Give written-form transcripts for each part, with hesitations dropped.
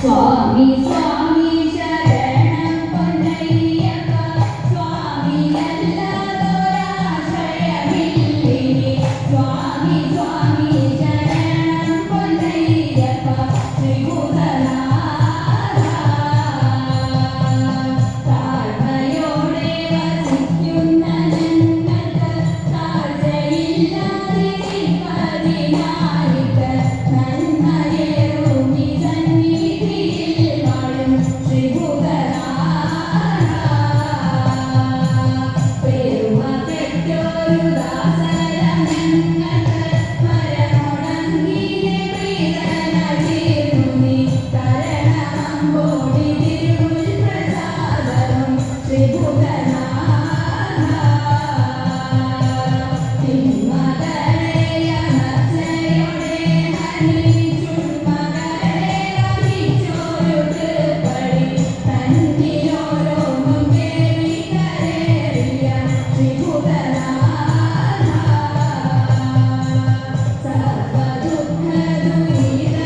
സ്വാമി സ്വാമി ശരണം പൊന്നയ്യപ്പ സ്വാമി അല്ലാതൊരാശ്രയമില്ലിനി സ്വാമി സ്വാമി ശരണം പൊന്നയ്യപ്പ ശ്രീഭൂതനാഥ താഴ്മയോടെ വസിക്കുന്ന ഞങ്ങൾക്ക് താഴ്ചയില്ലാതിരിപ്പതിനായിട്ട് നന്മയേറും ഈ സന്നിധിയിൽ വാഴും ശ്രീഭൂതനാഥ പെരുമ പെറ്റൊരു ദാസരം ഞങ്ങൾക്ക് മരമുടങ്ങിനെ പ്രീതനീർന്നു നീ തരണമമ്പോടി തിരുമുൽ പ്രസാദവും ശ്രീഭൂതനാഥ തിന്മകളെയമച്ചയോടെ ഹനിച്ചുന്മകളെ വഹിച്ചോരു തൃപ്പടി തന്നിലോരോന്നും കേറി കരേറിയ ശ്രീഭൂതനാഥ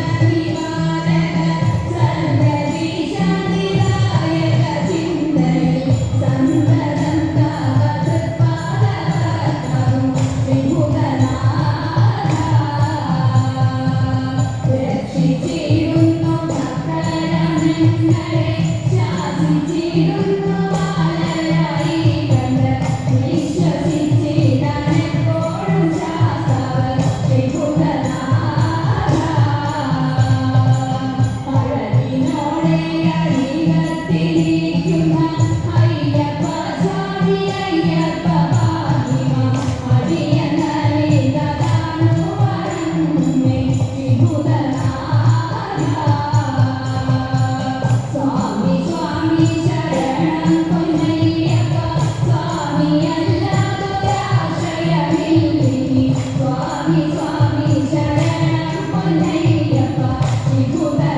സർവദുഃഖദുരിതനിവാരക സർവദീശാനിദായക ചിന്തയിൽ സന്തതം തവ തൃപ്പാദപത്മവും ശ്രീഭൂതനാഥ രക്ഷിച്ചിടുന്നു ഭക്തരമങ്ങളെ ശാസിച്ചിടുന്നു ബാലരായി കണ്ട് വിശ്വസിച്ചിടാനെപ്പോഴും ശാസ്താവ് ശ്രീഭൂതനാഥ അഴകിനോടെ അഴികത്തിരിക്കുന്ന അയ്യപ്പ സ്വാമി അയ്യപ്പ ഭാഗ്യമ അടിയനലിതാണു വരങ്ങുമേ ശ്രീഭൂതനാഥ സ്വാമി സ്വാമി ശരണം പൊന്നയ്യപ്പ സ്വാമി അല്ലാതൊരാശ്രയമില്ലിനി സ്വാമി സ്വാമി ശരണം പൊന്നയ്യപ്പ ശ്രീഭൂതനാഥ